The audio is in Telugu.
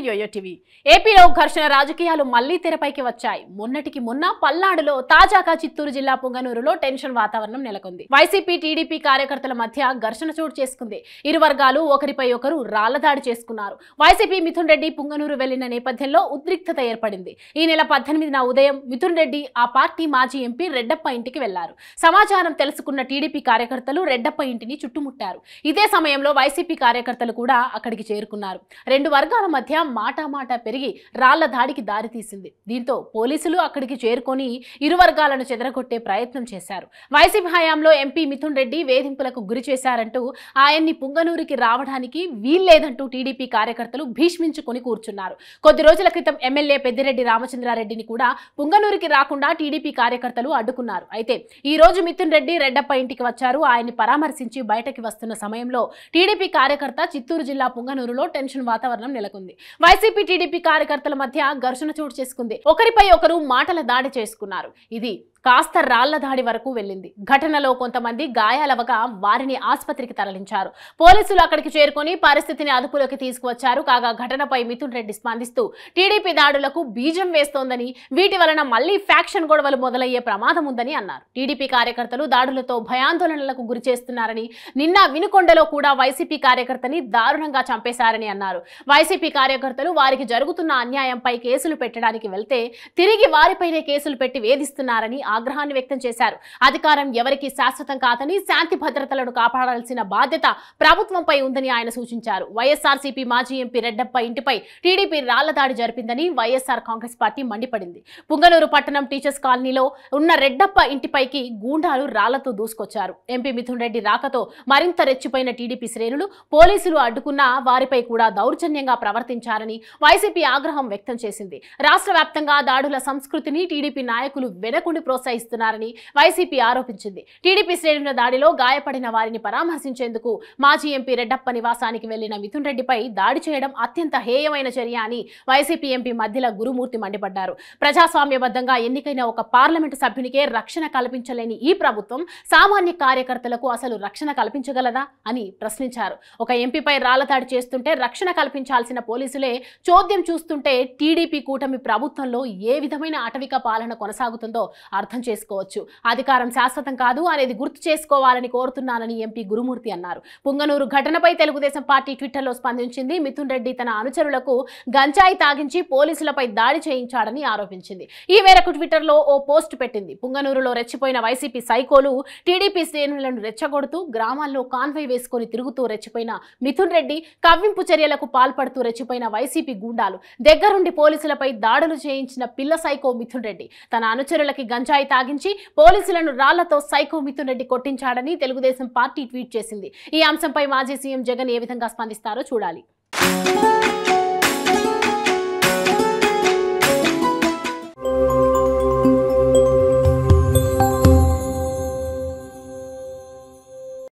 Yo-yo TV. ఏపీలో ఘర్షణ రాజకీయాలు మళ్లీ తెరపైకి వచ్చాయి. మొన్నటికి మొన్న పల్నాడులో, తాజాగా చిత్తూరు జిల్లా పుంగనూరులో టెన్షన్ వాతావరణం నెలకొంది. వైసీపీ టీడీపీ కార్యకర్తల మధ్య ఘర్షణ చోటు చేసుకుంది. ఇరు వర్గాలు ఒకరిపై ఒకరు రాళ్లదాడి చేసుకున్నారు. వైసీపీ మిథున్ రెడ్డి పుంగనూరు వెళ్లిన నేపథ్యంలో ఉద్రిక్తత ఏర్పడింది. ఈ నెల 18న ఉదయం మిథున్ రెడ్డి ఆ పార్టీ మాజీ ఎంపీ రెడ్డప్ప ఇంటికి వెళ్లారు. సమాచారం తెలుసుకున్న టీడీపీ కార్యకర్తలు రెడ్డప్ప ఇంటిని చుట్టుముట్టారు. ఇదే సమయంలో వైసీపీ కార్యకర్తలు కూడా అక్కడికి చేరుకున్నారు. రెండు వర్గాల మధ్య మాటామాట పెరిగి రాళ్ల దాడికి దారితీసింది. దీంతో పోలీసులు అక్కడికి చేరుకొని ఇరు వర్గాలను చెదరగొట్టే ప్రయత్నం చేశారు. వైసీపీ హయాంలో ఎంపీ మిథున్ రెడ్డి వేధింపులకు గురి చేశారంటూ ఆయన్ని పుంగనూరుకి రావడానికి వీల్లేదంటూ టీడీపీ కార్యకర్తలు భీష్మించుకొని కూర్చున్నారు. కొద్ది రోజుల క్రితం ఎమ్మెల్యే పెద్దిరెడ్డి రామచంద్రారెడ్డిని కూడా పుంగనూరుకి రాకుండా టీడీపీ కార్యకర్తలు అడ్డుకున్నారు. అయితే ఈ రోజు మిథున్ రెడ్డి రెడ్డప్ప ఇంటికి వచ్చారు. ఆయన్ని పరామర్శించి బయటకి వస్తున్న సమయంలో టీడీపీ కార్యకర్త చిత్తూరు జిల్లా పుంగనూరులో టెన్షన్ వాతావరణం నెలకొంది. వైసీపీ టీడీపీ కార్యకర్తల మధ్య ఘర్షణ చోటు చేసుకుంది. ఒకరిపై ఒకరు మాటల దాడి చేసుకున్నారు. ఇది కాస్త రాళ్ల దాడి వరకు వెళ్ళింది. ఘటనలో కొంతమంది గాయాలవగా వారిని ఆసుపత్రికి తరలించారు. పోలీసులు అక్కడికి చేరుకొని పరిస్థితిని అదుపులోకి తీసుకువచ్చారు. కాగా ఘటనపై మిథున్ రెడ్డి స్పందిస్తూ టీడీపీ దాడులకు బీజం వేస్తోందని, వీటి వలన మళ్లీ ఫ్యాక్షన్ గొడవలు మొదలయ్యే ప్రమాదం ఉందని అన్నారు. టీడీపీ కార్యకర్తలు దాడులతో భయాందోళనలకు గురి చేస్తున్నారని, నిన్న వినుకొండలో కూడా వైసీపీ కార్యకర్తని దారుణంగా చంపేశారని అన్నారు. వైసీపీ కార్యకర్తలు వారికి జరుగుతున్న అన్యాయంపై కేసులు పెట్టడానికి వెళ్తే తిరిగి వారిపైనే కేసులు పెట్టి వేధిస్తున్నారని ఆగ్రహాన్ని వ్యక్తం చేశారు. అధికారం ఎవరికి శాశ్వతం కాదని, శాంతి భద్రతలను కాపాడాల్సిన బాధ్యత ప్రభుత్వంపై ఉందని ఆయన సూచించారు. వైఎస్ఆర్సీపీ మాజీ ఎంపీ రెడ్డప్ప ఇంటిపై టీడీపీ రాళ్ల దాడి జరిపిందని వైఎస్ఆర్ కాంగ్రెస్ పార్టీ మండిపడింది. పుంగనూరు పట్టణం టీచర్స్ కాలనీలో ఉన్న రెడ్డప్ప ఇంటిపైకి గూండాలు రాళ్లతో దూసుకొచ్చారు. ఎంపీ మిథున్ రెడ్డి రాకతో మరింత రెచ్చిపోయిన టీడీపీ శ్రేణులు పోలీసులు అడ్డుకున్న వారిపై కూడా దౌర్జన్యంగా ప్రవర్తించారని వైసీపీ ఆగ్రహం వ్యక్తం చేసింది. రాష్ట్ర వ్యాప్తంగా దాడుల సంస్కృతిని టీడీపీ నాయకులు వెనకుండి ప్రోత్సహిస్తున్నారని వైసీపీ ఆరోపించింది. టీడీపీ శ్రేణుల దాడిలో గాయపడిన వారిని పరామర్శించేందుకు మాజీ ఎంపీ రెడ్డప్ప నివాసానికి వెళ్లిన మిథున్ రెడ్డిపై దాడి చేయడం అత్యంత హేయమైన చర్య అని వైసీపీ ఎంపీ మధ్యల గురుమూర్తి మండిపడ్డారు. ప్రజాస్వామ్యబద్ధంగా ఎన్నికైన ఒక పార్లమెంటు సభ్యునికే రక్షణ కల్పించలేని ఈ ప్రభుత్వం సామాన్య కార్యకర్తలకు అసలు రక్షణ కల్పించగలదా అని ప్రశ్నించారు. ఒక ఎంపీపై రాళ్ల దాడి చేస్తుంటే రక్షణ కల్పించాల్సిన పోలీసులే చోద్యం చూస్తుంటే టీడీపీ కూటమి ప్రభుత్వంలో ఏ విధమైన అటవిక పాలన కొనసాగుతుందో అర్థం చేసుకోవచ్చు. అధికారం శాశ్వతం కాదు అనేది గుర్తు చేసుకోవాలని కోరుతున్నానని ఎంపీ గురుమూర్తి అన్నారు. పుంగనూరు ఘటనపై తెలుగుదేశం పార్టీ ట్విట్టర్లో స్పందించింది. మిథున్ రెడ్డి తన అనుచరులకు గంజాయి తాగించి పోలీసులపై దాడి చేయించాడని ఆరోపించింది. ఈ మేరకు ట్విట్టర్లో ఓ పోస్ట్ పెట్టింది. పుంగనూరులో రెచ్చిపోయిన వైసీపీ సైకోలు టీడీపీ శ్రేణులను రెచ్చగొడుతూ గ్రామాల్లో కాన్వాయ్ వేసుకొని తిరుగుతూ రెచ్చిపోయిన మిథున్ రెడ్డి, కవ్వింపు చర్యలకు పాల్పడుతూ రెచ్చిపోయిన వైసీపీ గూండాలు, దగ్గరుండి పోలీసులపై దాడులు చేయించిన పిల్ల సైకో మిథున్ రెడ్డి తన అనుచరులకి గంజాయి తాగించి పోలీసులను రాళ్లతో సైకో మిథున్ రెడ్డి కొట్టించాడని తెలుగుదేశం పార్టీ ట్వీట్ చేసింది. ఈ అంశంపై మాజీ సీఎం జగన్ ఏ విధంగా స్పందిస్తారో చూడాలి.